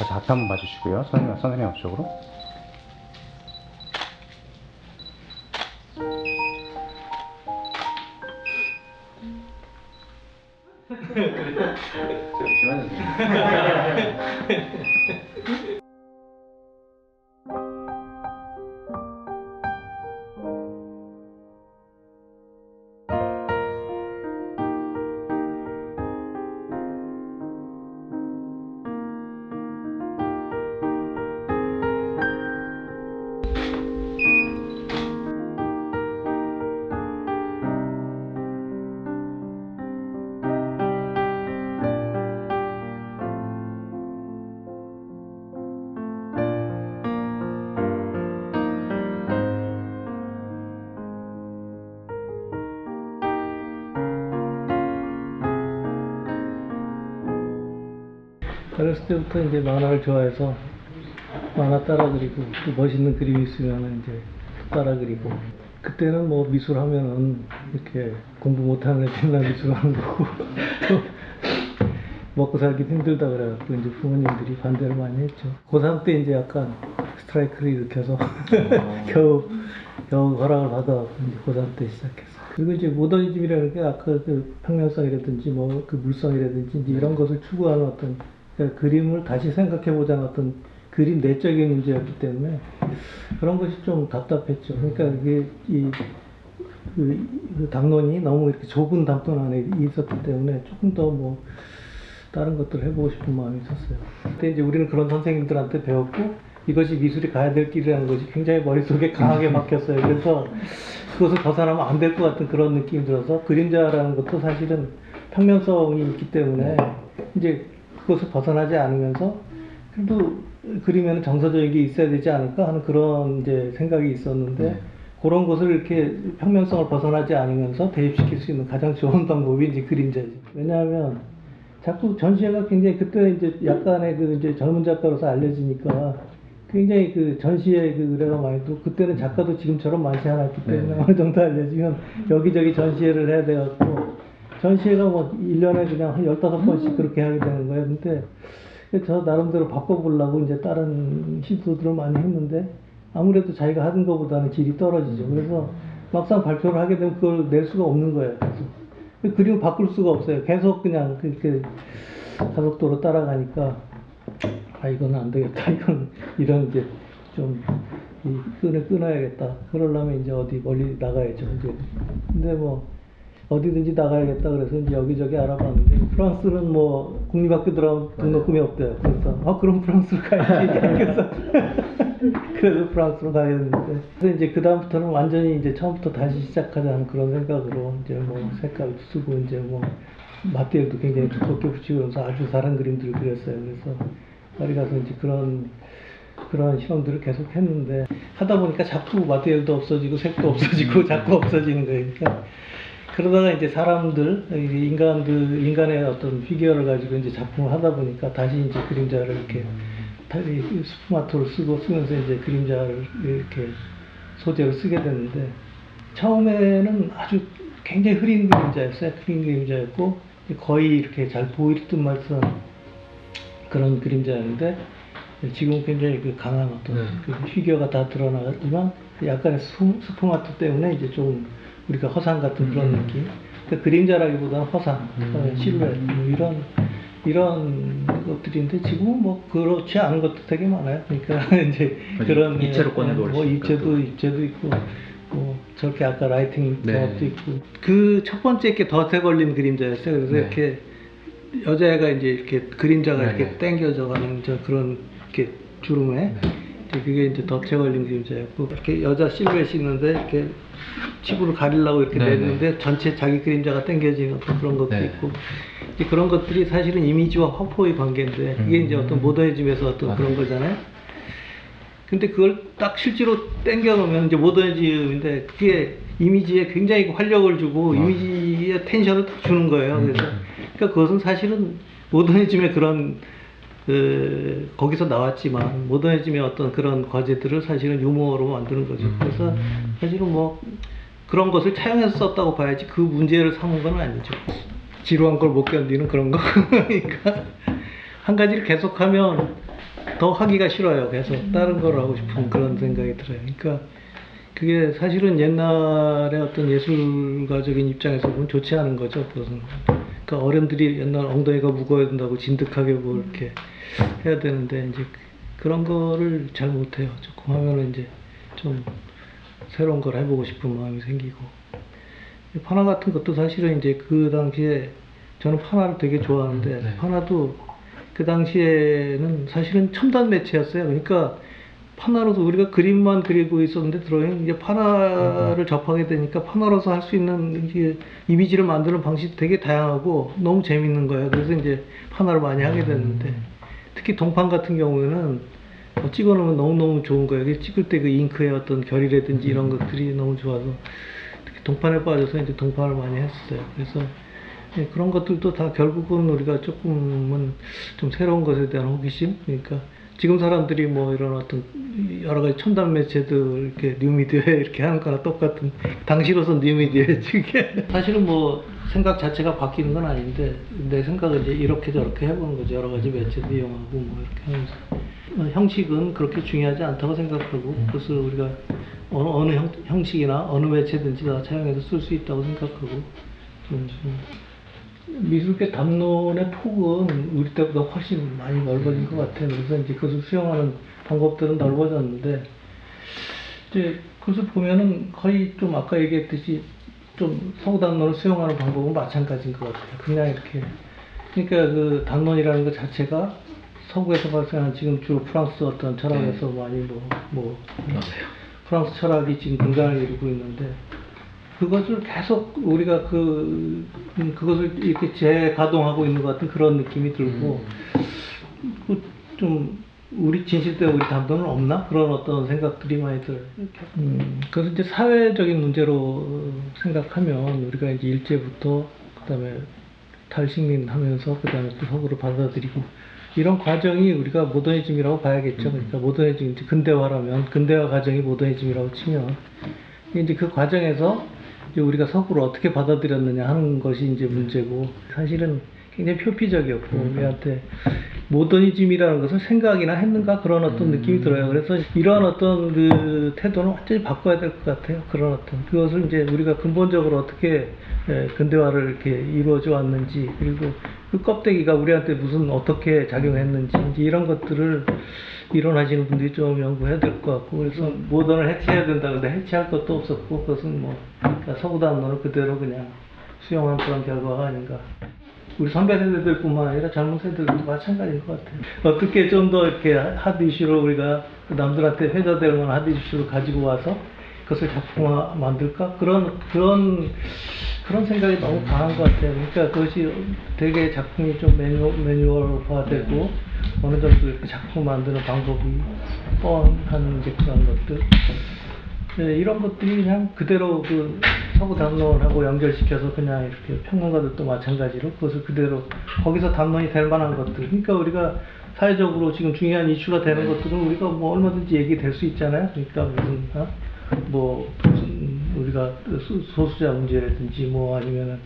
다시 앞에 한번 봐주시고요. 선생님 앞쪽으로. 잠시만요. 어렸을 때부터 이제 만화를 좋아해서 만화 따라 그리고 또 멋있는 그림이 있으면 이제 따라 그리고, 그때는 뭐 미술 하면은 이렇게 공부 못하는 애들만 미술 하는 거고 또 먹고 살기 힘들다 그래갖고 이제 부모님들이 반대를 많이 했죠. 고3 때 이제 약간 스트라이크를 일으켜서 겨우 허락을 받아갖고 이제 고3 때 시작했어요. 그리고 이제 모더니즘이라는 게 아까 그 평면성이라든지 뭐 그 물성이라든지 이제 이런 것을 추구하는 어떤, 그러니까 그림을 다시 생각해보자는 어떤 그림 내적인 문제였기 때문에 그런 것이 좀 답답했죠. 그러니까 이게 그 담론이 너무 이렇게 좁은 담론 안에 있었기 때문에 조금 더 뭐 다른 것들을 해보고 싶은 마음이 있었어요. 그때 이제 우리는 그런 선생님들한테 배웠고, 이것이 미술이 가야 될 길이라는 것이 굉장히 머릿속에 강하게 박혔어요. 그래서 그것을 벗어나면 안 될 것 같은 그런 느낌이 들어서, 그림자라는 것도 사실은 평면성이 있기 때문에 이제 그것을 벗어나지 않으면서 그래도 그림에는 정서적인 게 있어야 되지 않을까 하는 그런 이제 생각이 있었는데, 그런 것을 이렇게 평면성을 벗어나지 않으면서 대입시킬 수 있는 가장 좋은 방법이 이제 그림자지. 왜냐하면 자꾸 전시회가 굉장히, 그때 이제 약간의 그 이제 젊은 작가로서 알려지니까 굉장히 그 전시회 그 의뢰가 많이 또, 그때는 작가도 지금처럼 많지 않았기 때문에 어느 정도 알려지면 여기저기 전시회를 해야 돼갖고, 전시회가 뭐 1년에 그냥 한 15번씩 그렇게 하게 되는 거예요. 근데 저 나름대로 바꿔보려고 이제 다른 시도들을 많이 했는데 아무래도 자기가 하던 것보다는 질이 떨어지죠. 그래서 막상 발표를 하게 되면 그걸 낼 수가 없는 거예요. 그래서 그림을 바꿀 수가 없어요. 계속 그냥 그렇게 가속도로 따라가니까, 아 이건 안 되겠다. 이건 이런 이제 좀 끊어야겠다. 그러려면 이제 어디 멀리 나가야죠. 이제 근데 뭐 어디든지 나가야겠다 그래서 이제 여기저기 알아봤는데, 프랑스는 뭐 국립학교 들어가면 등록금이 없대요. 그래서 그럼 프랑스로 가야지. 그래서 그래서 프랑스로 가야 되는데, 그래서 이제 그 다음부터는 완전히 이제 처음부터 다시 시작하자는 그런 생각으로 이제 뭐 색깔도 쓰고 이제 뭐 마티엘도 굉장히 두껍게 붙이면서 아주 다른 그림들을 그렸어요. 그래서 파리 가서 이제 그런 실험들을 계속 했는데, 하다 보니까 자꾸 마티엘도 없어지고 색도 없어지고 자꾸 없어지는 거예요. 그러니까 그러다가 이제 사람들, 인간의 어떤 피규어를 가지고 이제 작품을 하다 보니까 다시 이제 그림자를 이렇게 스푸마토를 쓰면서 이제 그림자를 이렇게 소재로 쓰게 됐는데, 처음에는 아주 굉장히 흐린 그림자였어요. 흐린 그림자였고 거의 이렇게 잘 보일 듯 말듯한 그런 그림자였는데, 지금은 굉장히 그 강한 어떤 그 피규어가 다 드러나지만 약간의 스푸마토 때문에 이제 좀 우리가 허상 같은 그런 느낌. 그러니까 그림자라기보다는 허상, 실루엣 뭐 이런 것들인데, 지금은 뭐 그렇지 않은 것도 되게 많아요. 그러니까 이제 그런 입체로 꺼내도 뭐 입체도 있고 뭐 저렇게 아까 라이팅 조합도 있고, 그 첫 번째 이렇게 덫에 걸린 그림자였어요. 그래서 이렇게 여자애가 이제 이렇게 그림자가 이렇게 당겨져 가는 그런 이렇게 주름에 그게 이제 덫에 걸린 그림자였고, 이렇게 여자 실루엣이 있는데 이렇게 치부를 가리려고 이렇게 냈는데 전체 자기 그림자가 당겨지는 어떤 그런 것도 있고, 이제 그런 것들이 사실은 이미지와 화포의 관계인데, 그게 이제 어떤 모더니즘에서 어떤 그런 거잖아요. 근데 그걸 딱 실제로 당겨 놓으면 이제 모더니즘인데, 그게 이미지에 굉장히 활력을 주고 이미지에 텐션을 딱 주는 거예요. 그래서 그러니까 그것은 사실은 모더니즘의 그런 거기서 나왔지만, 모더니즘의 어떤 그런 과제들을 사실은 유머로 만드는 거죠. 그래서 사실은 뭐 그런 것을 차용해서 썼다고 봐야지 그 문제를 삼은 건 아니죠. 지루한 걸 못 견디는 그런 거. 그러니까 한 가지를 계속하면 더 하기가 싫어요. 계속 다른 걸 하고 싶은 그런 생각이 들어요. 그러니까 그게 사실은 옛날의 어떤 예술가적인 입장에서 보면 좋지 않은 거죠. 그것은. 그러니까 어른들이 옛날 엉덩이가 무거워야 된다고 진득하게 뭐 이렇게 해야 되는데 이제 그런 거를 잘 못해요. 조금 하면은 이제 좀 새로운 걸 해보고 싶은 마음이 생기고. 판화 같은 것도 사실은 이제 그 당시에 저는 판화를 되게 좋아하는데 판화도 그 당시에는 사실은 첨단 매체였어요. 그러니까 판화로서 우리가 그림만 그리고 있었는데 드로잉 이제 판화를 접하게 되니까 판화로서 할 수 있는 이게 이미지를 만드는 방식이 되게 다양하고 너무 재밌는 거예요. 그래서 이제 판화를 많이 하게 됐는데 특히 동판 같은 경우에는 찍어놓으면 너무너무 좋은 거예요. 이게 찍을 때 그 잉크의 어떤 결이라든지 이런 것들이 너무 좋아서 특히 동판에 빠져서 이제 동판을 많이 했어요. 그래서 예, 그런 것들도 다 결국은 우리가 조금은 좀 새로운 것에 대한 호기심, 그러니까 지금 사람들이 뭐 이런 어떤 여러 가지 첨단 매체들 이렇게 뉴미디어에 이렇게 하는 거나 똑같은 당시로선 뉴미디어에 이게 사실은 뭐 생각 자체가 바뀌는 건 아닌데 내 생각은 이제 이렇게 저렇게 해보는 거죠. 여러 가지 매체도 이용하고 뭐 이렇게 하면서 형식은 그렇게 중요하지 않다고 생각하고 그것을 우리가 어느 형식이나 어느 매체든지 다 차용해서 쓸 수 있다고 생각하고 미술계 담론의 폭은 우리 때보다 훨씬 많이 넓어진 것 같아요. 그래서 이제 그것을 수용하는 방법들은 넓어졌는데, 이제 그것을 보면은 거의 좀 아까 얘기했듯이 좀 서구 담론을 수용하는 방법은 마찬가지인 것 같아요. 그냥 이렇게. 그러니까 그 담론이라는 것 자체가 서구에서 발생한 지금 주로 프랑스 어떤 철학에서 많이 프랑스 철학이 지금 등장을 이루고 있는데, 그것을 계속 우리가 그것을 이렇게 재가동하고 있는 것 같은 그런 느낌이 들고, 좀 우리 진실된 우리 담론은 없나? 그런 어떤 생각들이 많이 들어요. 그래서 이제 사회적인 문제로 생각하면 우리가 이제 일제부터 그다음에 탈식민하면서 그다음에 또 서구를 받아들이고 이런 과정이 우리가 모더니즘이라고 봐야겠죠. 그러니까 모더니즘, 이제 근대화라면 근대화 과정이 모더니즘이라고 치면 이제 그 과정에서 이제 우리가 서구를 어떻게 받아들였느냐 하는 것이 이제 문제고, 사실은 굉장히 표피적이었고 우리한테 모더니즘이라는 것을 생각이나 했는가 그런 어떤 느낌이 들어요. 그래서 이러한 어떤 그 태도는 완전히 바꿔야 될 것 같아요. 그런 어떤 그것을 이제 우리가 근본적으로 어떻게 근대화를 이렇게 이루어져 왔는지, 그리고 그 껍데기가 우리한테 무슨 어떻게 작용했는지 이제 이런 것들을 이론하시는 분들이 좀 연구해야 될 것 같고, 그래서 모던을 해체해야 된다는데 해체할 것도 없었고, 그것은 뭐 서구 담론을 그대로 그냥 수용한 그런 결과가 아닌가. 우리 선배 세대들뿐만 아니라 젊은 세대들도 마찬가지인 것 같아요. 어떻게 좀 더 이렇게 하드 이슈를 우리가 남들한테 회자될 만한 하드 이슈를 가지고 와서 그것을 작품화 만들까? 그런 생각이 너무 강한 것 같아요. 그러니까 그것이 되게 작품이 좀 매뉴얼화되고 어느 정도 이렇게 작품 만드는 방법이 뻔한 이제 그런 것들. 네, 이런 것들이 그냥 그대로 그 서구 담론하고 연결시켜서 그냥 이렇게 평론가들도 마찬가지로 그것을 그대로 거기서 담론이 될 만한 것들. 그러니까 우리가 사회적으로 지금 중요한 이슈가 되는 것들은 우리가 뭐 얼마든지 얘기될 수 있잖아요. 그러니까 무슨 우리가 소수자 문제라든지 뭐 아니면은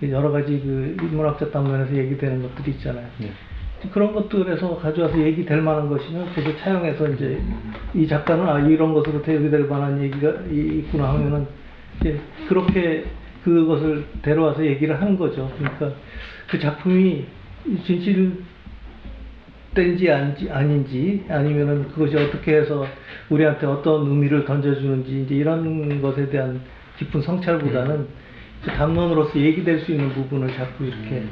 여러 가지 그 인문학적 담론에서 얘기되는 것들이 있잖아요. 네. 그런 것들에서 가져와서 얘기될 만한 것이면 그것을 차용해서 이제 이 작가는 이런 것으로 대비될 만한 얘기가 있구나 하면은 이제 그렇게 그것을 데려와서 얘기를 하는 거죠. 그러니까 그 작품이 진실된지 아닌지 아니면은 그것이 어떻게 해서 우리한테 어떤 의미를 던져주는지 이제 이런 것에 대한 깊은 성찰보다는 그 담론으로서 얘기될 수 있는 부분을 자꾸 이렇게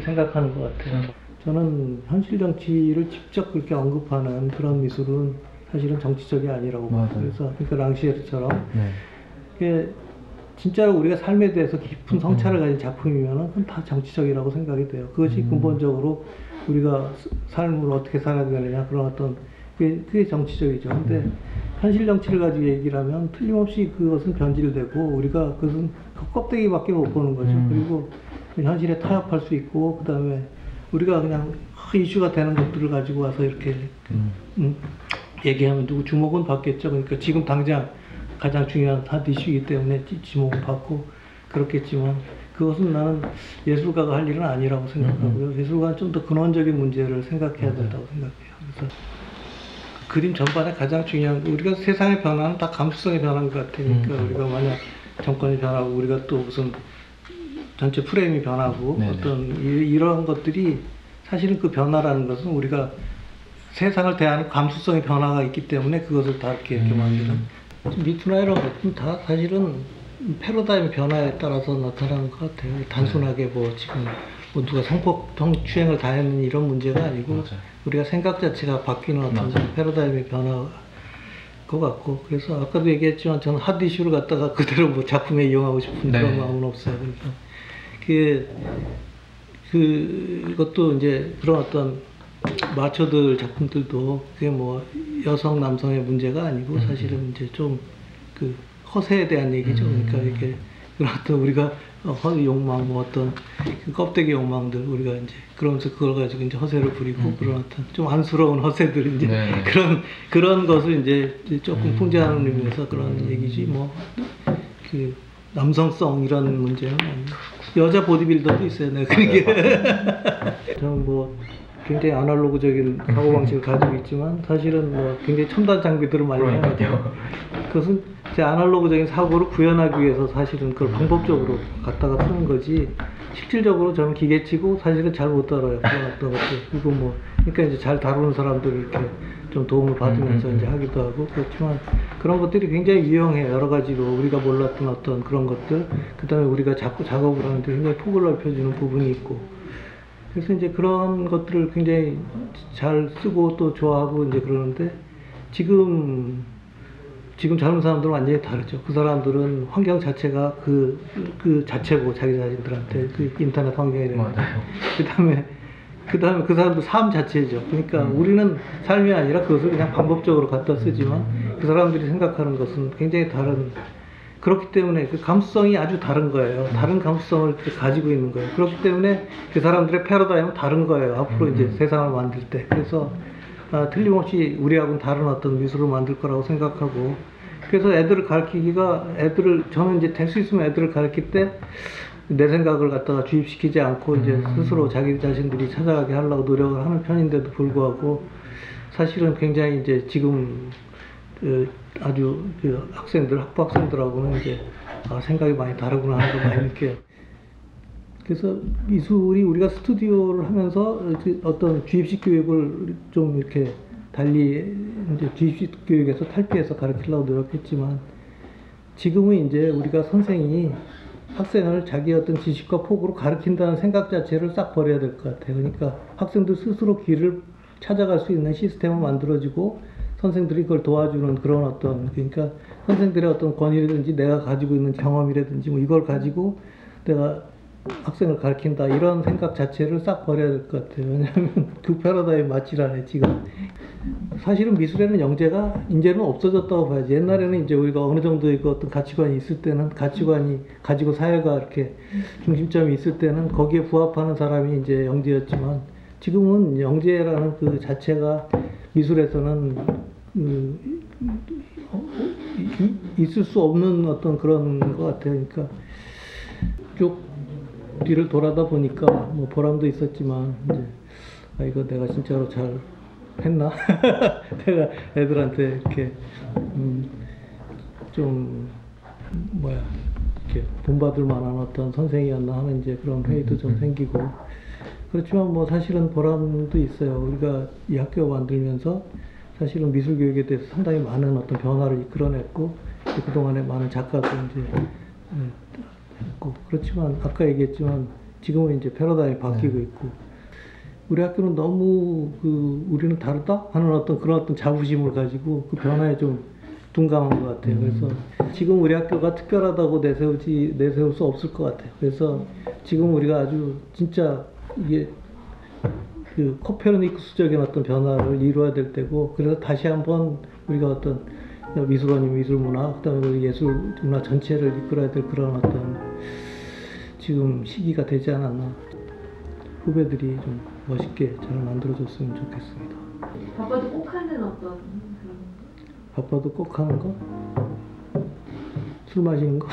생각하는 것 같아요. 저는 현실 정치를 직접 그렇게 언급하는 그런 미술은 사실은 정치적이 아니라고 봐요. 그래서 그러니까 랑시에르처럼 이게 진짜로 우리가 삶에 대해서 깊은 성찰을 가진 작품이면은 그건 다 정치적이라고 생각이 돼요. 그것이 근본적으로 우리가 삶을 어떻게 살아야 되느냐 그런 어떤 그게 정치적이죠. 근데 현실 정치를 가지고 얘기를 하면 틀림없이 그것은 변질되고 우리가 그것은 그 껍데기밖에 못 보는 거죠. 그리고 현실에 타협할 수 있고 그 다음에 우리가 그냥 이슈가 되는 것들을 가지고 와서 이렇게 얘기하면 누구 주목은 받겠죠. 그러니까 지금 당장 가장 중요한 하드 이슈이기 때문에 주목은 받고 그렇겠지만 그것은 나는 예술가가 할 일은 아니라고 생각하고요. 예술가는 좀 더 근원적인 문제를 생각해야 된다고 생각해요. 그래서 그림 전반에 가장 중요한 거, 우리가 세상의 변화는 다 감수성의 변화인 것 같으니까 우리가 만약 정권이 변하고 우리가 또 무슨 전체 프레임이 변하고 네네. 어떤 이런 것들이 사실은 그 변화라는 것은 우리가 세상을 대하는 감수성의 변화가 있기 때문에 그것을 다 이렇게 만드는 미투나 이런 것들은 다 사실은 패러다임 변화에 따라서 나타나는 것 같아요. 단순하게 뭐 지금 뭐 누가 성추행을 다 했는 이런 문제가 아니고 맞아요. 우리가 생각 자체가 바뀌는 어떤 맞아요. 패러다임의 변화 것 같고, 그래서 아까도 얘기했지만 저는 하드 이슈를 갖다가 그대로 뭐 작품에 이용하고 싶은 네. 그런 마음은 없어요. 그러니까 그것도 이제 그런 어떤 마초들 작품들도 그게 뭐 여성 남성의 문제가 아니고 사실은 이제 좀 그 허세에 대한 얘기죠. 그러니까 이게 그런 어떤 우리가 허위 욕망 뭐 어떤 그 껍데기 욕망들 우리가 이제 그러면서 그걸 가지고 이제 허세를 부리고 그런 어떤 좀 안쓰러운 허세들 이제 네. 그런 것을 이제 조금 풍자하는 의미에서 그런 얘기지 뭐 그 남성성 이런 문제는 아니고 여자 보디빌더도 있어요. 네, 그게 저는 뭐 굉장히 아날로그적인 사고방식을 가지고 있지만 사실은 뭐 굉장히 첨단 장비들을 많이 해요. 그것은 제 아날로그적인 사고를 구현하기 위해서 사실은 그걸 방법적으로 갖다가 쓰는 거지 실질적으로 저는 기계치고 사실은 잘 못 다뤄요. 그런 어떤 것들. 그리고 뭐 그러니까 이제 잘 다루는 사람들 이렇게 좀 도움을 받으면서 이제 하기도 하고 그렇지만 그런 것들이 굉장히 유용해요. 여러 가지로 우리가 몰랐던 어떤 그런 것들 그 다음에 우리가 자꾸 작업을 하는데 굉장히 폭을 넓혀주는 부분이 있고 그래서 이제 그런 것들을 굉장히 잘 쓰고 또 좋아하고 이제 그러는데 지금 젊은 사람들은 완전히 다르죠. 그 사람들은 환경 자체가 그 자체고 자기 자신들한테 그 인터넷 환경이 되는 그다음에 그 사람도 삶 자체죠. 그러니까 우리는 삶이 아니라 그것을 그냥 방법적으로 갖다 쓰지만 그 사람들이 생각하는 것은 굉장히 다른 그렇기 때문에 그 감수성이 아주 다른 거예요. 다른 감수성을 가지고 있는 거예요. 그렇기 때문에 그 사람들의 패러다임은 다른 거예요. 앞으로 이제 세상을 만들 때. 그래서 틀림없이 우리하고는 다른 어떤 미술을 만들 거라고 생각하고 그래서 애들을 가르치기가 저는 이제 될 수 있으면 애들을 가르칠 때 내 생각을 갖다가 주입시키지 않고 이제 스스로 자기 자신들이 찾아가게 하려고 노력을 하는 편인데도 불구하고 사실은 굉장히 이제 지금 아주 학부 학생들하고는 이제 생각이 많이 다르구나 하는 걸 많이 느껴요. 그래서 미술이 우리가 스튜디오를 하면서 어떤 주입식 교육을 좀 이렇게 달리 이제 주입식 교육에서 탈피해서 가르치려고 노력했지만 지금은 이제 우리가 선생이 학생을 자기 어떤 지식과 폭으로 가르친다는 생각 자체를 싹 버려야 될 것 같아요. 그러니까 학생들 스스로 길을 찾아갈 수 있는 시스템을 만들어주고 선생들이 그걸 도와주는 그런 어떤 그러니까 선생들의 어떤 권위라든지 내가 가지고 있는 경험이라든지 뭐 이걸 가지고 내가 학생을 가르친다 이런 생각 자체를 싹 버려야 될 것 같아요. 왜냐하면 그 패러다임에 맞질 않아요 지금. 사실은 미술에는 영재가 이제는 없어졌다고 봐야지. 옛날에는 이제 우리가 어느 정도의 그 어떤 가치관이 있을 때는 가치관이 가지고 사회가 이렇게 중심점이 있을 때는 거기에 부합하는 사람이 이제 영재였지만 지금은 영재라는 그 자체가 미술에서는 있을 수 없는 어떤 그런 것 같아요. 그러니까 쭉 뒤를 돌아다 보니까 뭐 보람도 있었지만 이제 이거 내가 진짜로 잘 했나? 내가 애들한테 이렇게 좀 이렇게 본받을 만한 어떤 선생이었나 하는 이제 그런 회의도 좀 생기고 그렇지만 뭐 사실은 보람도 있어요. 우리가 이 학교 만들면서 사실은 미술 교육에 대해서 상당히 많은 어떤 변화를 이끌어냈고 그동안에 많은 작가도 이제 했고 그렇지만 아까 얘기했지만 지금은 이제 패러다임이 바뀌고 있고 우리 학교는 너무 우리는 다르다 하는 어떤 그런 어떤 자부심을 가지고 그 변화에 좀 둔감한 것 같아요. 그래서 지금 우리 학교가 특별하다고 내세울 수 없을 것 같아요. 그래서 지금 우리가 아주 진짜 이게 그 코페르니쿠스적인 어떤 변화를 이루어야 될 때고 그래서 다시 한번 우리가 어떤 미술원이 미술문화 그다음에 우리 예술문화 전체를 이끌어야 될 그런 어떤 지금 시기가 되지 않았나. 후배들이 좀 멋있게 잘 만들어줬으면 좋겠습니다. 바빠도 꼭 하는 어떤 그런 바빠도 꼭 하는 거? 술 마시는 거.